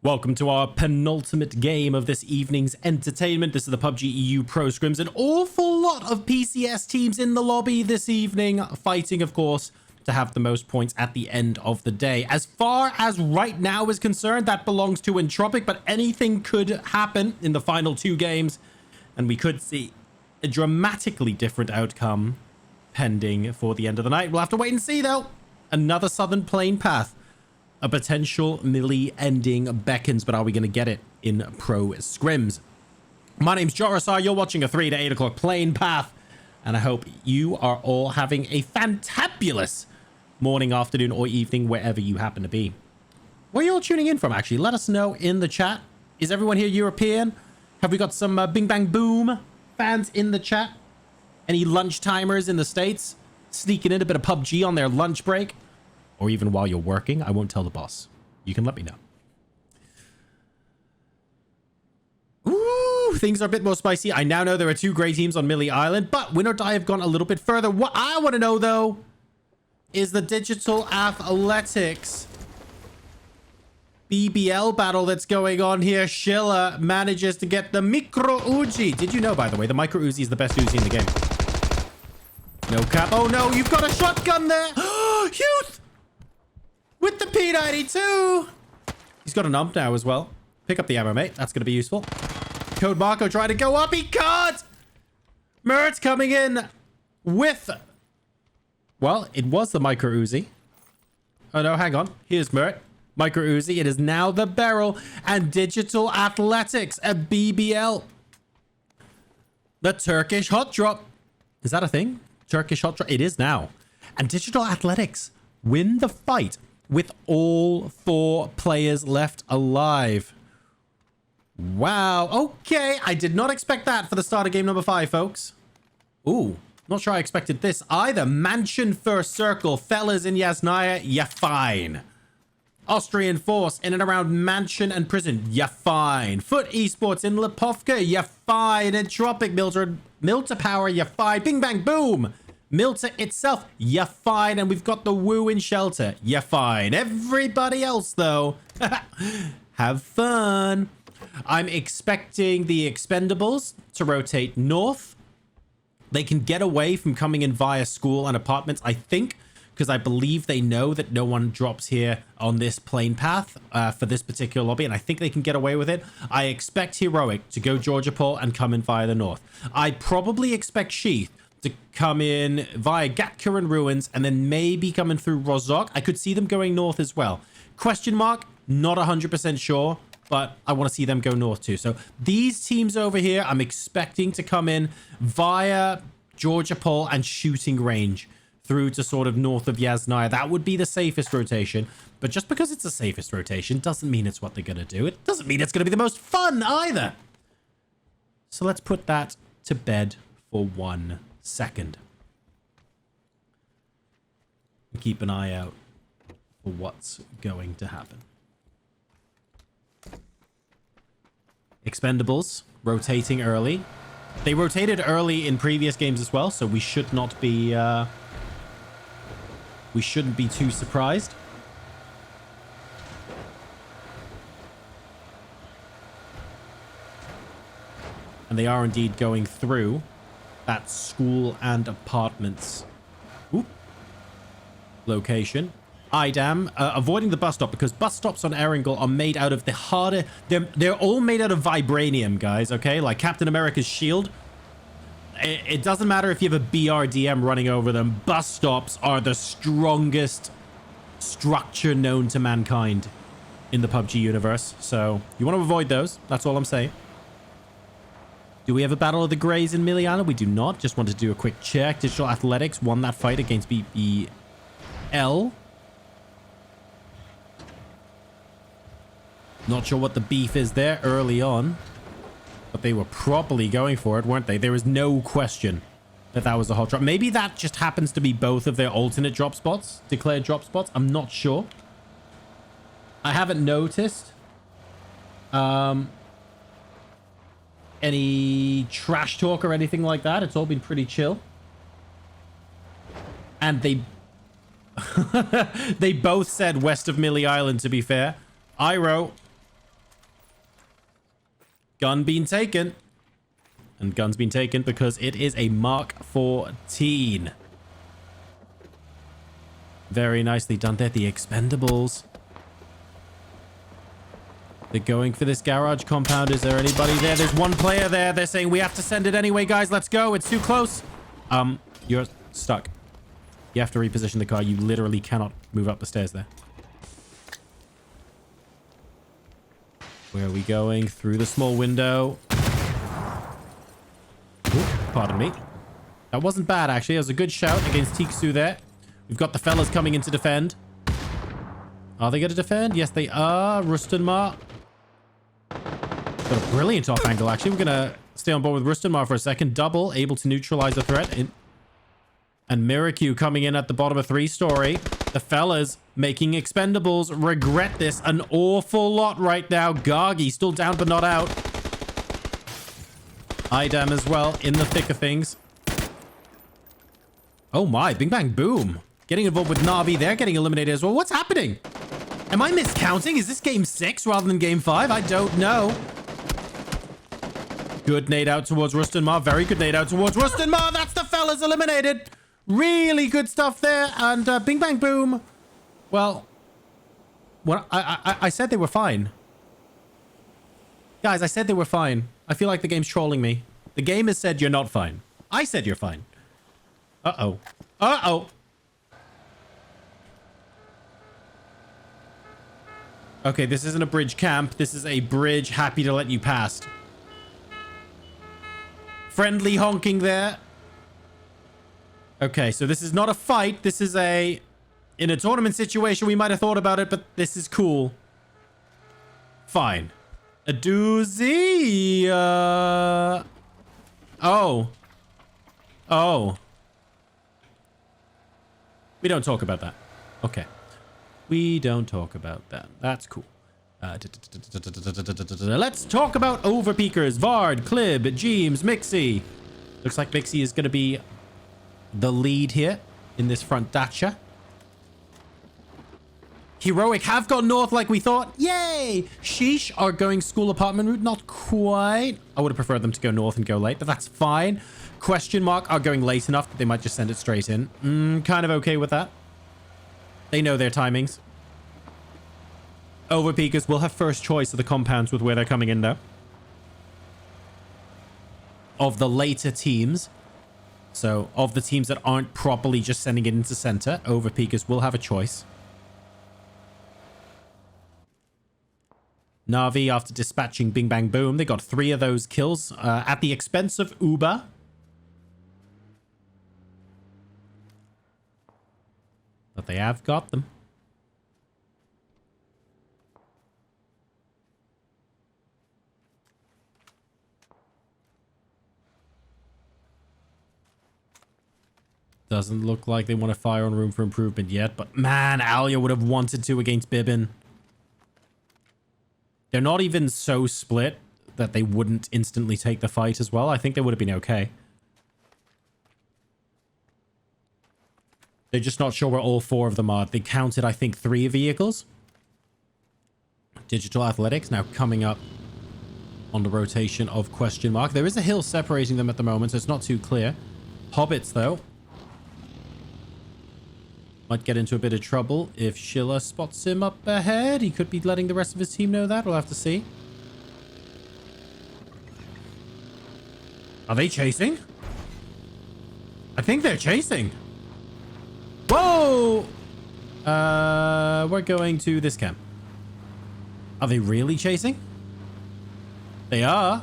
Welcome to our penultimate game of this evening's entertainment. This is the PUBG EU Pro Scrims. An awful lot of PCS teams in the lobby this evening, fighting, of course, to have the most points at the end of the day. As far as right now is concerned, that belongs to Entropiq, but anything could happen in the final two games, and we could see a dramatically different outcome pending for the end of the night. We'll have to wait and see, though. Another Southern Plain path. A potential melee ending beckons, but are we going to get it in Pro Scrims? My name's Jorisar. You're watching a 3 to 8 o'clock plane path, and I hope you are all having a fantabulous morning, afternoon, or evening, wherever you happen to be. Where are you all tuning in from, actually? Let us know in the chat. Is everyone here European? Have we got some Bing Bang Boom fans in the chat? Any lunch timers in the States sneaking in a bit of PUBG on their lunch break? Or even while you're working? I won't tell the boss. You can let me know. Ooh, things are a bit more spicy. I now know there are two great teams on Millie Island, but WinOrDie have gone a little bit further. What I want to know, though, is the Digital Athletics BBL battle that's going on here. Schiller manages to get the Micro Uzi. Did you know, by the way, the Micro Uzi is the best Uzi in the game? No cap. Oh, no, you've got a shotgun there. Youth! With the P92. He's got an ump now as well. Pick up the ammo, mate. That's going to be useful. Code Marco trying to go up. He can't. Mert's coming in with... Well, it was the Micro Uzi. Oh, no, hang on. Here's Mert. Micro Uzi. It is now the barrel. And Digital Athletics, a BBL. The Turkish hot drop. Is that a thing? Turkish hot drop? It is now. And Digital Athletics win the fight with all 4 players left alive. Wow. Okay. I did not expect that for the start of game number 5, folks. Ooh. Not sure I expected this either. Mansion first circle. Fellas in Yasnaya, you're fine. Austrian Force in and around Mansion and Prison, you're fine. FUT Esports in Lipovka, you're fine. Entropiq, Milta Power, you're fine. Bing Bang Boom. Milta itself, you're fine. And we've got the Woo in Shelter, you're fine. Everybody else, though, have fun. I'm expecting the Expendables to rotate north. They can get away from coming in via school and apartments, I think, because I believe they know that no one drops here on this plane path for this particular lobby, and I think they can get away with it. I expect Heroic to go Georgia Pole and come in via the north. I probably expect Sheath to come in via Gatka and Ruins, and then maybe coming through Rozok. I could see them going north as well. Question mark, not 100% sure, but I want to see them go north too. So these teams over here, I'm expecting to come in via Georgia Pole and shooting range through to sort of north of Yasnaya. That would be the safest rotation. But just because it's the safest rotation doesn't mean it's what they're going to do. It doesn't mean it's going to be the most fun either. So let's put that to bed for 1 second. And keep an eye out for what's going to happen. Expendables rotating early. They rotated early in previous games as well, so we should not be... we shouldn't be too surprised. And they are indeed going through that school and apartments location. IDAM, avoiding the bus stop because bus stops on Erangel are made out of the harder... They're all made out of vibranium, guys, okay? Like Captain America's shield. It doesn't matter if you have a BRDM running over them. Bus stops are the strongest structure known to mankind in the PUBG universe. So you want to avoid those. That's all I'm saying. Do we have a Battle of the Greys in Miliana? We do not. Just want to do a quick check. Digital Athletics won that fight against BBL. Not sure what the beef is there early on. But they were properly going for it, weren't they? There is no question that that was a hot drop. Maybe that just happens to be both of their alternate drop spots, declared drop spots. I'm not sure. I haven't noticed any trash talk or anything like that. It's all been pretty chill. And they they both said west of Millie Island, to be fair. Iro, Gun being taken. And gun's been taken because it is a Mark 14. Very nicely done there. The Expendables. They're going for this garage compound. Is there anybody there? There's one player there. They're saying we have to send it anyway, guys. Let's go. It's too close. You're stuck. You have to reposition the car. You literally cannot move up the stairs there. Where are we going? Through the small window. Ooh, pardon me. That wasn't bad, actually. That was a good shout against Tiksu there. We've got the fellas coming in to defend. Are they going to defend? Yes, they are. Rustenmar. Got a brilliant off angle, actually. We're going to stay on board with Rustenmar for a second. Double, able to neutralize the threat. And Miracu coming in at the bottom of 3-story. The fellas making Expendables regret this an awful lot right now. Gargi still down but not out. Idam as well in the thick of things. Oh my, Bing Bang Boom. Getting involved with NaVi. They're getting eliminated as well. What's happening? Am I miscounting? Is this game 6 rather than game 5? I don't know. Good nade out towards Rustenmar. Very good nade out towards Rustenmar. That's the fellas eliminated. Really good stuff there. And Bing Bang Boom. Well, I said they were fine. Guys, I said they were fine. I feel like the game's trolling me. The game has said you're not fine. I said you're fine. Uh-oh. Uh-oh. Okay, this isn't a bridge camp. This is a bridge happy to let you past. Friendly honking there. Okay, so this is not a fight. This is a... In a tournament situation, we might have thought about it, but this is cool. Fine. A doozy. Oh. Oh. We don't talk about that. Okay. We don't talk about that. That's cool. Let's talk about Overpeekers. Vard, Clib, Jeems, Mixie. Looks like Mixie is going to be the lead here in this front dacha. Heroic have gone north like we thought. Yay! Sheesh are going school apartment route. Not quite. I would have preferred them to go north and go late, but that's fine. Question mark are going late enough that they might just send it straight in. Kind of okay with that. They know their timings. Overpeekers will have first choice of the compounds with where they're coming in, though. Of the later teams. So, of the teams that aren't properly just sending it into center, Overpeekers will have a choice. NaVi, after dispatching Bing Bang Boom, they got 3 of those kills at the expense of Uber. But they have got them. Doesn't look like they want to fire on room for improvement yet, but man, Alia would have wanted to against Bibbin. They're not even so split that they wouldn't instantly take the fight as well. I think they would have been okay. They're just not sure where all 4 of them are. They counted, I think, 3 vehicles. Digital Athletics now coming up on the rotation of question mark. There is a hill separating them at the moment, so it's not too clear. Hobbits, though, might get into a bit of trouble if Schiller spots him up ahead. He could be letting the rest of his team know that. We'll have to see. Are they chasing? I think they're chasing. Whoa! We're going to this camp. Are they really chasing? They are.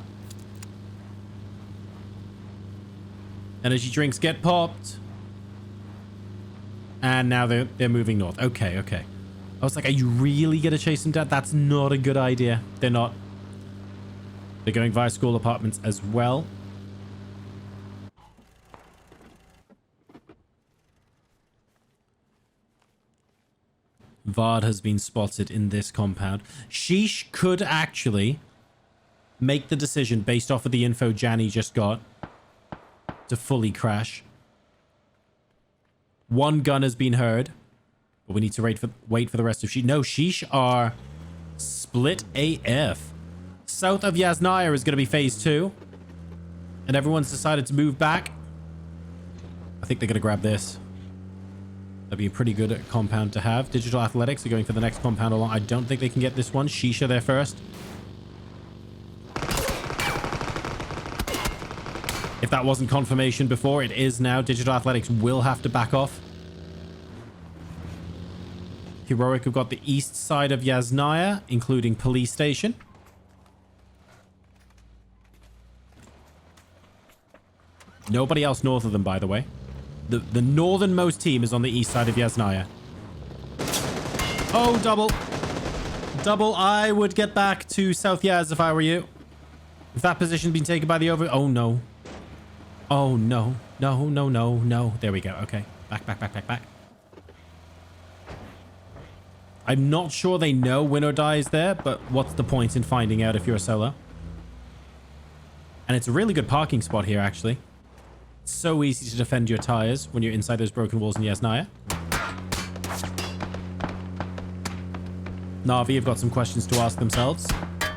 Energy drinks get popped. And now they're moving north. Okay, okay. I was like, are you really going to chase them down? That's not a good idea. They're not. They're going via school apartments as well. Vard has been spotted in this compound. Sheesh could actually make the decision based off of the info Janny just got to fully crash. 1 gun has been heard, but we need to wait for the rest of Sheesh. No, Sheesh are split AF. South of Yasnaya is going to be phase 2. And everyone's decided to move back. I think they're going to grab this. That'd be a pretty good compound to have. Digital Athletics are going for the next compound along. I don't think they can get this one. SHEESH there first. If that wasn't confirmation before, it is now. Digital Athletics will have to back off. Heroic have got the east side of Yasnaya, including police station. Nobody else north of them, by the way. The northernmost team is on the east side of Yasnaya. Oh, double. Double. I would get back to South Yaz if I were you. If that position's been taken by the over... Oh, no. Oh, no. No, no, no, no. There we go. Okay. Back, back, back, back, back. I'm not sure they know WinOrDie is there, but what's the point in finding out if you're a solo? And it's a really good parking spot here, actually. It's so easy to defend your tires when you're inside those broken walls in Yasnaya. NaVi have got some questions to ask themselves.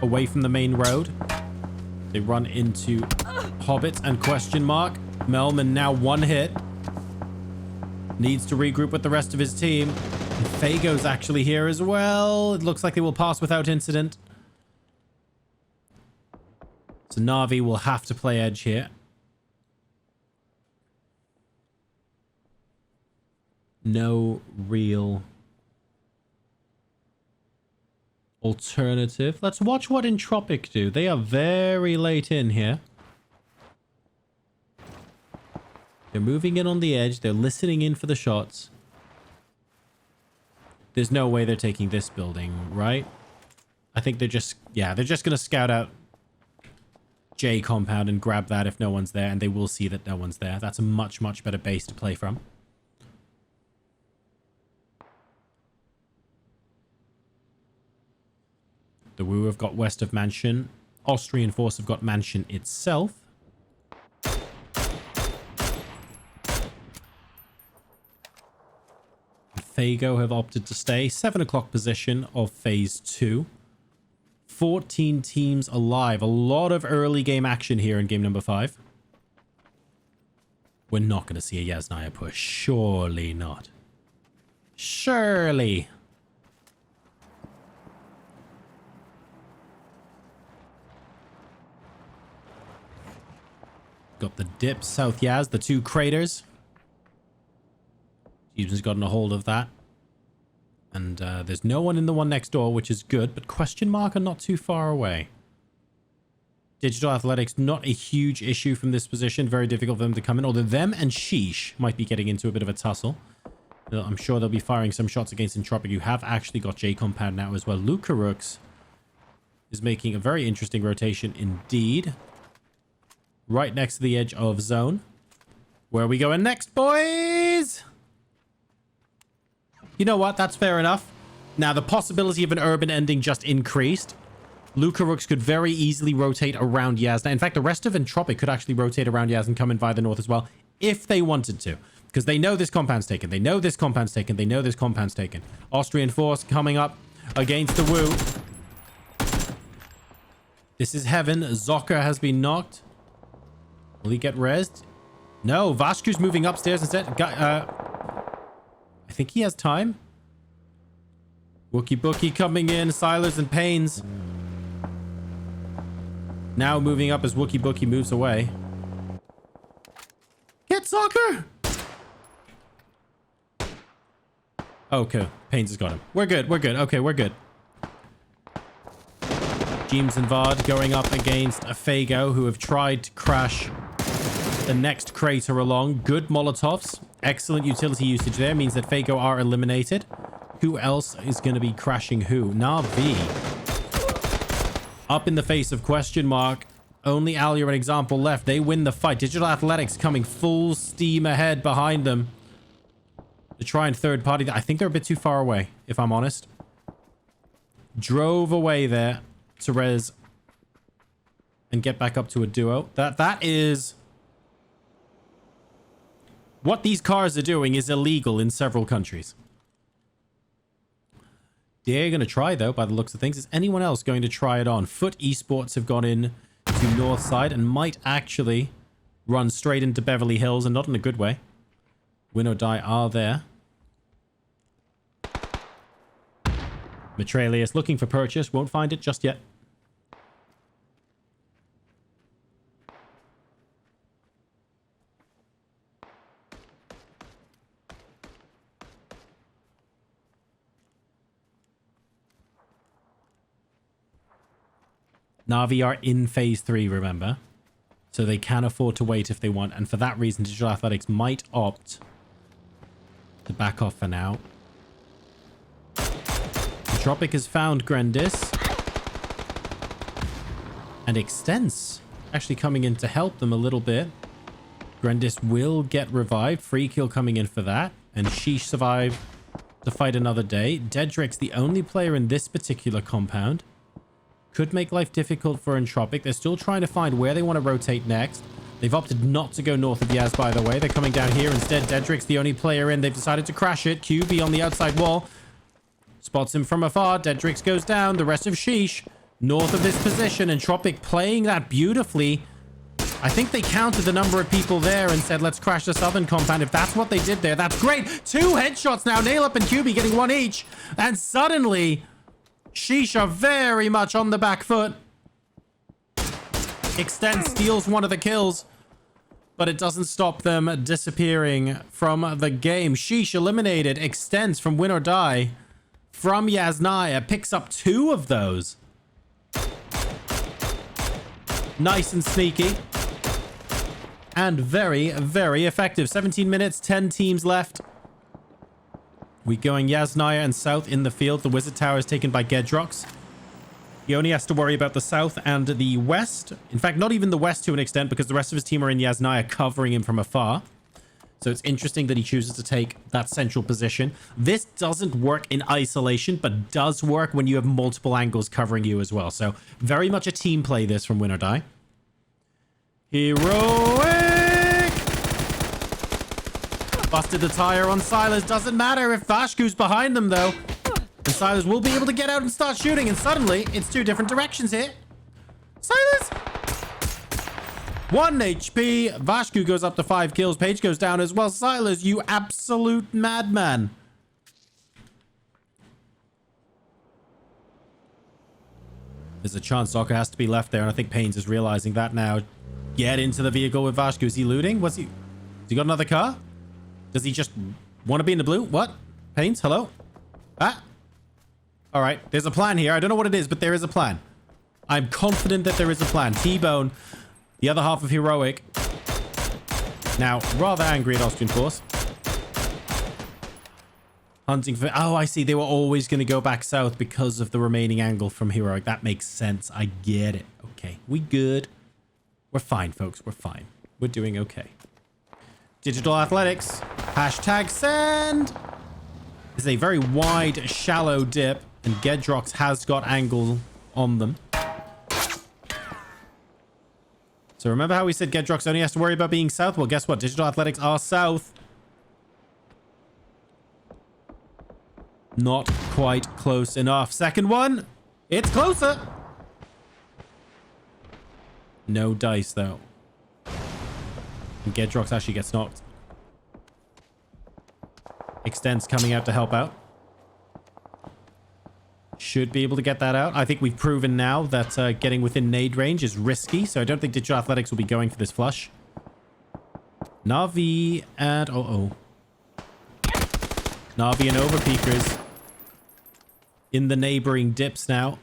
Away from the main road. They run into Hobbit and question mark. Melman now one hit. Needs to regroup with the rest of his team. And Faygo's actually here as well. It looks like they will pass without incident. So NaVi will have to play edge here. No real alternative. Let's watch what Entropiq do. They are very late in here. They're moving in on the edge. They're listening in for the shots. There's no way they're taking this building, right? I think they're just... Yeah, they're just going to scout out J compound and grab that if no one's there. And they will see that no one's there. That's a much, much better base to play from. The Wu have got west of Mansion. Austrian Force have got Mansion itself. Faygo have opted to stay. 7 o'clock position of phase 2. 14 teams alive. A lot of early game action here in game number 5. We're not going to see a Yasnaya push. Surely not. Surely. Got the dip, South Yaz, the 2 craters. Steven's gotten a hold of that. And there's no one in the one next door, which is good. But question mark are not too far away. Digital Athletics, not a huge issue from this position. Very difficult for them to come in. Although them and SHEESH might be getting into a bit of a tussle. I'm sure they'll be firing some shots against Entropiq. You have actually got J compound now as well. Lucarux is making a very interesting rotation indeed. Right next to the edge of zone. Where are we going next, boys? You know what? That's fair enough. Now, the possibility of an urban ending just increased. Lucarux could very easily rotate around Yasna. In fact, the rest of Entropiq could actually rotate around Yasna and come in via the north as well, if they wanted to. Because they know this compound's taken. They know this compound's taken. They know this compound's taken. Austrian Force coming up against the Wu. This is heaven. Zocker has been knocked. Will he get rezzed? No, Vashku's moving upstairs instead. I think he has time. Wookie Bookie coming in. Silers and Pains. Now moving up as Wookie Bookie moves away. Get Soccer! Okay, Pains has got him. We're good, we're good. Okay, we're good. Jeems and Vard going up against a Faygo who have tried to crash the next crater along. Good Molotovs. Excellent utility usage there. Means that Faygo are eliminated. Who else is going to be crashing who? NaVi. Up in the face of question mark. Only Alia an example left. They win the fight. Digital Athletics coming full steam ahead behind them. To try and third party. I think they're a bit too far away, if I'm honest. Drove away there to res and get back up to a duo. That is... What these cars are doing is illegal in several countries. They're going to try, though, by the looks of things. Is anyone else going to try it on? FUT Esports have gone in to north side and might actually run straight into Beverly Hills, and not in a good way. WinOrDie are there. Matralius looking for purchase. Won't find it just yet. NaVi are in phase 3, remember? So they can afford to wait if they want. And for that reason, Digital Athletics might opt to back off for now. Entropiq has found Grendis. And Extends actually coming in to help them a little bit. Grendis will get revived. Free kill coming in for that. And SHEESH survived to fight another day. Dedrick's the only player in this particular compound. Could make life difficult for Entropiq. They're still trying to find where they want to rotate next. They've opted not to go north of Yaz, by the way. They're coming down here instead. Dedrick's the only player in. They've decided to crash it. QB on the outside wall. Spots him from afar. Dedrick's goes down. The rest of SHEESH north of this position. Entropiq playing that beautifully. I think they counted the number of people there and said, let's crash the southern compound. If that's what they did there, that's great. 2 headshots now. Nail Up and QB getting 1 each. And suddenly, SHEESH are very much on the back foot. Extend steals 1 of the kills, but it doesn't stop them disappearing from the game. SHEESH eliminated. Extends from WinOrDie from Yasnaya. Picks up 2 of those. Nice and sneaky. And very, very effective. 17 minutes, 10 teams left. We going Yasnaya and south in the field. The Wizard Tower is taken by Gedrox. He only has to worry about the south and the west. In fact, not even the west to an extent, because the rest of his team are in Yasnaya covering him from afar. So it's interesting that he chooses to take that central position. This doesn't work in isolation, but does work when you have multiple angles covering you as well. So very much a team play this from WinOrDie. Heroic! Busted the tire on Silas. Doesn't matter if Vashku's behind them, though. And Silas will be able to get out and start shooting. And suddenly, it's 2 different directions here. Silas! 1 HP. Vashku goes up to 5 kills. Page goes down as well. Silas, you absolute madman. There's a chance Soccer has to be left there. And I think Pains is realizing that now. Get into the vehicle with Vashku. Is he looting? Has he got another car? Does he just want to be in the blue? What? Pains? Hello? Ah. All right. There's a plan here. I don't know what it is, but there is a plan. I'm confident that there is a plan. T-Bone, the other half of Heroic. Now, rather angry at Austrian Force. Hunting for... Oh, I see. They were always going to go back south because of the remaining angle from Heroic. That makes sense. I get it. Okay. We good. We're fine, folks. We're fine. We're doing okay. Digital Athletics. Hashtag send. This is a very wide, shallow dip, and Gedrox has got angle on them. So remember how we said Gedrox only has to worry about being south? Well, guess what? Digital Athletics are south. Not quite close enough. Second one. It's closer. No dice, though. And Gedrox actually gets knocked. Extends coming out to help out. Should be able to get that out. I think we've proven now that getting within nade range is risky, so I don't think Digital Athletics will be going for this flush. NaVi and... NaVi and Overpeekers in the neighboring dips now.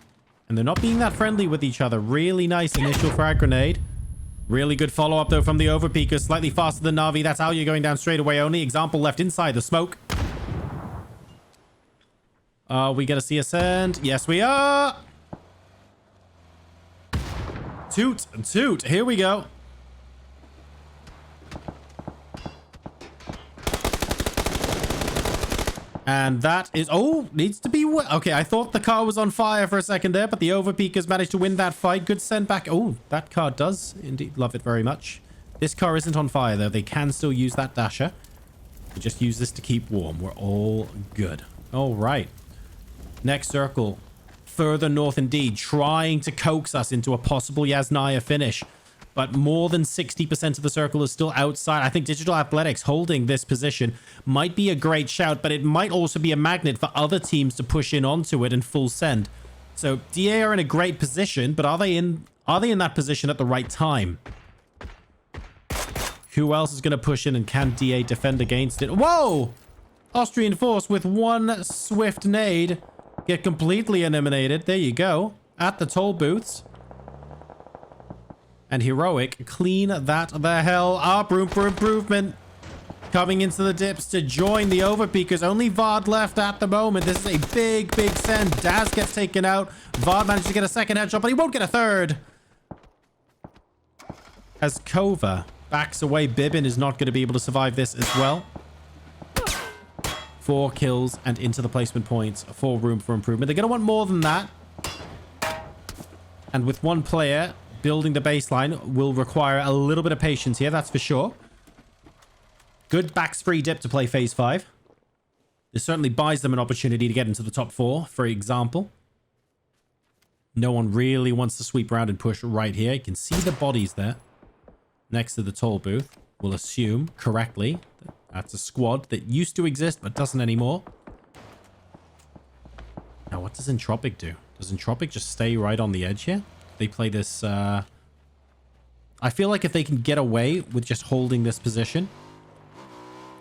And they're not being that friendly with each other. Really nice initial frag grenade. Really good follow-up, though, from the Overpeekers. Slightly faster than NaVi. That's how you're going down straight away only. Example left inside the smoke. Are we going to see a send? Yes, we are. Toot and toot. Here we go. And that is... Oh, needs to be... Okay, I thought the car was on fire for a second there, but the Overpeekers managed to win that fight. Good send back. Oh, that car does indeed love it very much. This car isn't on fire, though. They can still use that dasher. We just use this to keep warm. We're all good. All right. Next circle. Further north indeed. Trying to coax us into a possible Yasnaya finish. But more than 60% of the circle is still outside. I think Digital Athletics holding this position might be a great shout, but it might also be a magnet for other teams to push in onto it and full send. So DA are in a great position, but are they in that position at the right time? Who else is going to push in, and can DA defend against it? Whoa! Austrian Force with one swift nade get completely eliminated. There you go. At the toll booths. And Heroic clean that the hell up. Room for improvement. Coming into the dips to join the Overpeekers. Only Vard left at the moment. This is a big, big send. Daz gets taken out. Vard managed to get a second headshot, but he won't get a third. As Kova backs away, Bibbin is not going to be able to survive this as well. 4 kills and into the placement points for room for improvement. They're going to want more than that. And with one player, building the baseline will require a little bit of patience here, that's for sure. Good backs free dip to play phase 5. This certainly buys them an opportunity to get into the top 4, for example. No one really wants to sweep around and push right here. You can see the bodies there next to the toll booth. We'll assume correctly that that's a squad that used to exist but doesn't anymore. Now, what does Entropiq do? Does Entropiq just stay right on the edge here? They play this... I feel like if they can get away with just holding this position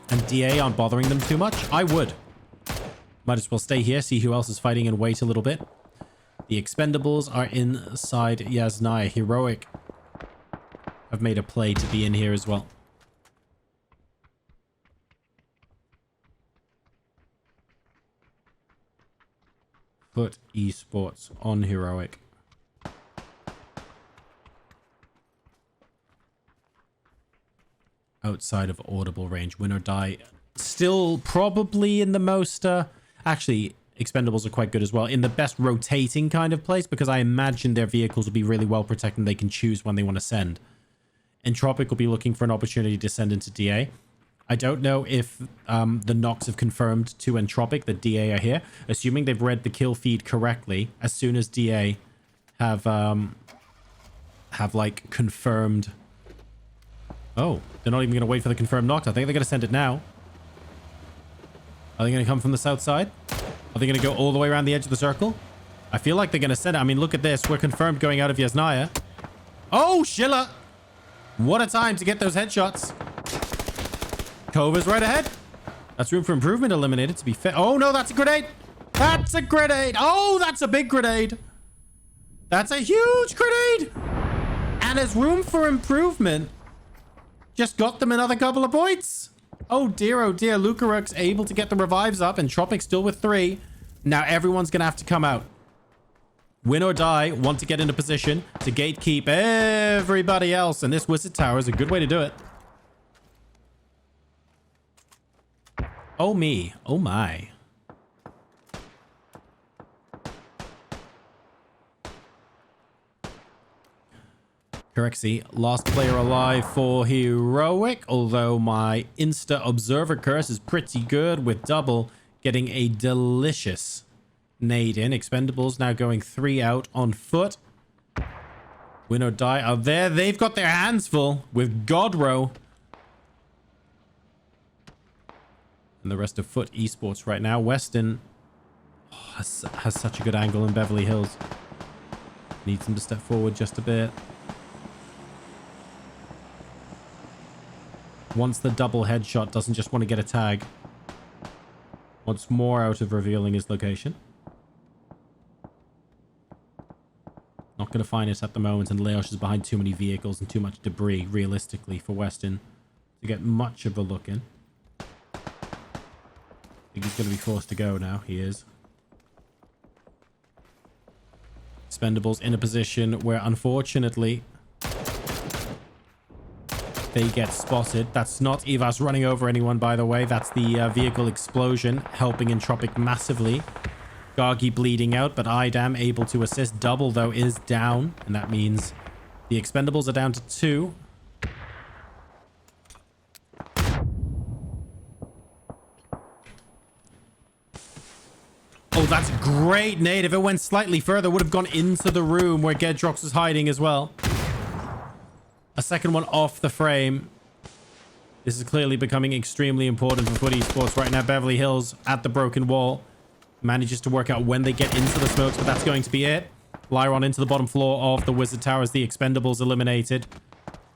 and DA aren't bothering them too much, I would. Might as well stay here, see who else is fighting, and wait a little bit. The Expendables are inside Yasnaya. Heroic have made a play to be in here as well. FUT Esports on Heroic. Outside of audible range. WinOrDie still probably in the most... actually, Expendables are quite good as well. In the best rotating kind of place, because I imagine their vehicles will be really well protected and they can choose when they want to send. Entropiq will be looking for an opportunity to send into DA. I don't know if the Nox have confirmed to Entropiq that DA are here. Assuming they've read the kill feed correctly, as soon as DA have like confirmed... Oh, they're not even going to wait for the confirmed Nox. I think they're going to send it now. Are they going to come from the south side? Are they going to go all the way around the edge of the circle? I feel like they're going to send it. I mean, look at this. We're confirmed going out of Yasnaya. Oh, Schiller! What a time to get those headshots. Kova's right ahead. That's room for improvement eliminated, to be fair. Oh, no, that's a grenade. That's a grenade. Oh, that's a big grenade. That's a huge grenade. And as room for improvement... just got them another couple of points. Oh dear, Lukaruk's able to get the revives up, and Entropiq still with 3. Now everyone's going to have to come out. WinOrDie want to get into position to gatekeep everybody else, and this Wizard Tower is a good way to do it. Oh me. Oh my. Correxy, last player alive for Heroic, although my Insta Observer curse is pretty good with double getting a delicious nade in. Expendables now going 3 out on foot. WinOrDie are there. They've got their hands full with Godrow. And the rest of FUT Esports right now. Weston has such a good angle in Beverly Hills. Needs him to step forward just a bit. Wants the double headshot, doesn't just want to get a tag. Wants more out of revealing his location. Not going to find it at the moment, and Leosh is behind too many vehicles and too much debris, realistically, for Weston to get much of a look in. I think he's going to be forced to go now. He is. Expendables in a position where, unfortunately... they get spotted. That's not Evas running over anyone, by the way. That's the vehicle explosion helping Entropiq massively. Gargi bleeding out, but Idam able to assist. Double, though, is down, and that means the Expendables are down to 2. Oh, that's a great nade. If it went slightly further, it would have gone into the room where Gedrox was hiding as well. A second one off the frame. This is clearly becoming extremely important for FUT Esports right now. Beverly Hills at the broken wall. Manages to work out when they get into the smokes, but that's going to be it. Lyron into the bottom floor of the Wizard Tower as the Expendables eliminated.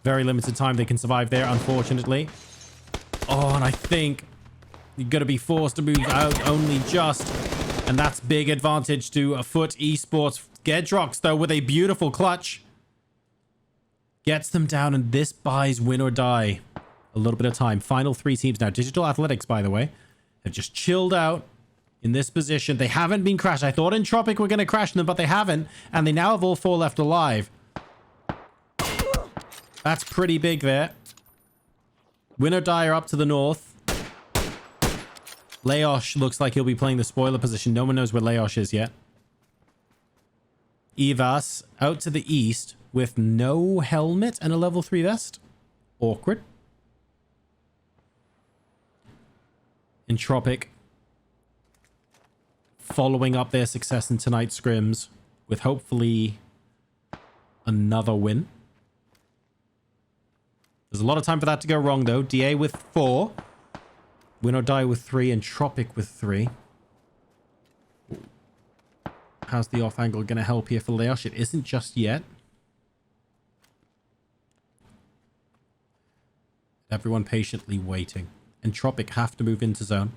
Very limited time they can survive there, unfortunately. Oh, and I think you're going to be forced to move out only just. And that's big advantage to FUT Esports. Gedrox, though, with a beautiful clutch. Gets them down, and this buys WinOrDie a little bit of time. Final 3 teams now. Digital Athletics, by the way, have just chilled out in this position. They haven't been crashed. I thought Entropiq were going to crash them, but they haven't. And they now have all 4 left alive. That's pretty big there. WinOrDie are up to the north. Leosh looks like he'll be playing the spoiler position. No one knows where Leosh is yet. Evas out to the east with no helmet and a level 3 vest. Awkward. Entropiq following up their success in tonight's scrims with hopefully another win. There's a lot of time for that to go wrong, though. DA with 4. WinOrDie with 3. Entropiq with 3. How's the off angle going to help here for Leosh? It isn't just yet. Everyone patiently waiting. Entropiq have to move into zone.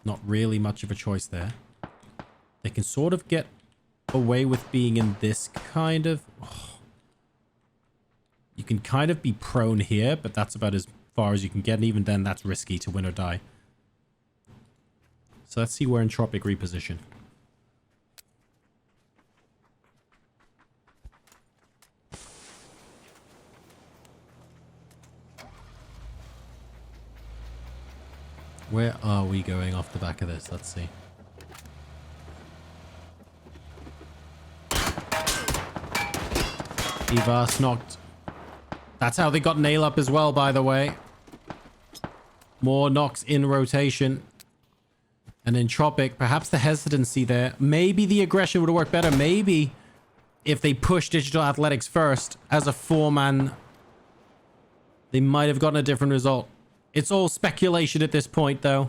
Not really much of a choice there. They can sort of get away with being in this kind of... Oh. You can kind of be prone here, but that's about as far as you can get. And even then, that's risky to win or die. So let's see where Entropiq reposition. Where are we going off the back of this? Let's see. Evas knocked. That's how they got Nail up as well, by the way. More knocks in rotation. And Entropiq, perhaps the hesitancy there. Maybe the aggression would have worked better. Maybe if they pushed Digital Athletics first as a 4-man, they might have gotten a different result. It's all speculation at this point, though.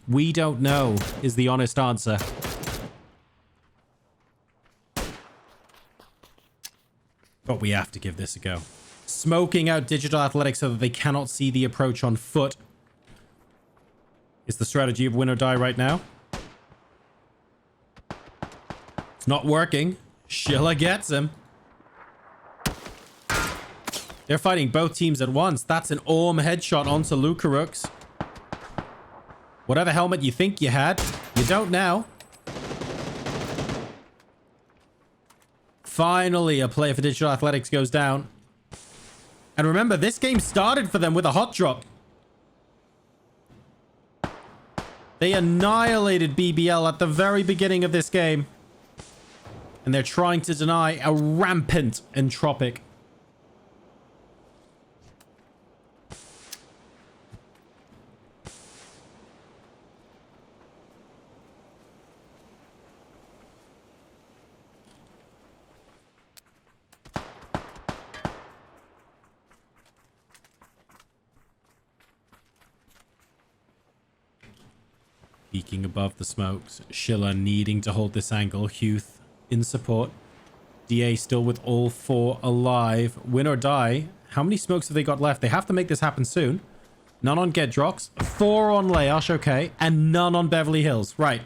We don't know, is the honest answer. But we have to give this a go. Smoking out Digital Athletics so that they cannot see the approach on foot is the strategy of WinOrDie right now. It's not working. Schiller gets him. They're fighting both teams at once. That's an Orm headshot onto Lucarux. Whatever helmet you think you had, you don't now. Finally, a play for Digital Athletics goes down. And remember, this game started for them with a hot drop. They annihilated BBL at the very beginning of this game. And they're trying to deny a rampant Entropiq. Peeking above the smokes. Schiller needing to hold this angle. Huth in support. DA still with all 4 alive. WinOrDie. How many smokes have they got left? They have to make this happen soon. None on Gedrox. 4 on Leosh, okay. And none on Beverly Hills. Right.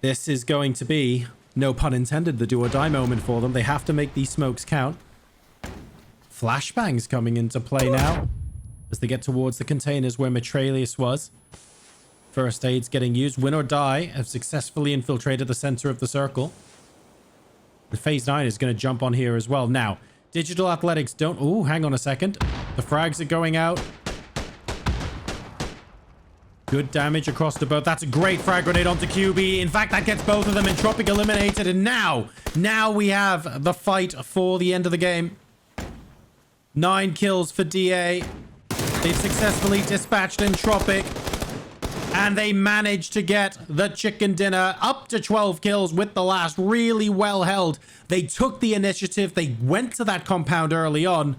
This is going to be, no pun intended, the do or die moment for them. They have to make these smokes count. Flashbangs coming into play now as they get towards the containers where Mitrailleus was. First aid's getting used. WinOrDie have successfully infiltrated the center of the circle. The Phase 9 is going to jump on here as well. Now, Digital Athletics don't... Ooh, hang on a second. The frags are going out. Good damage across the boat. That's a great frag grenade onto QB. In fact, that gets both of them. Entropiq eliminated. And now we have the fight for the end of the game. 9 kills for DA. They've successfully dispatched Entropiq. And they managed to get the chicken dinner up to 12 kills with the last. Really well held. They took the initiative. They went to that compound early on.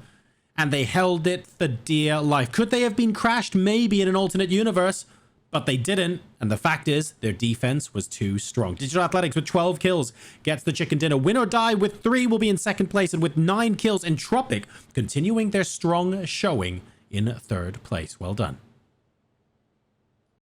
And they held it for dear life. Could they have been crashed? Maybe in an alternate universe. But they didn't. And the fact is, their defense was too strong. Digital Athletics with 12 kills gets the chicken dinner. WinOrDie with 3 will be in second place. And with 9 kills, Entropiq continuing their strong showing in third place. Well done.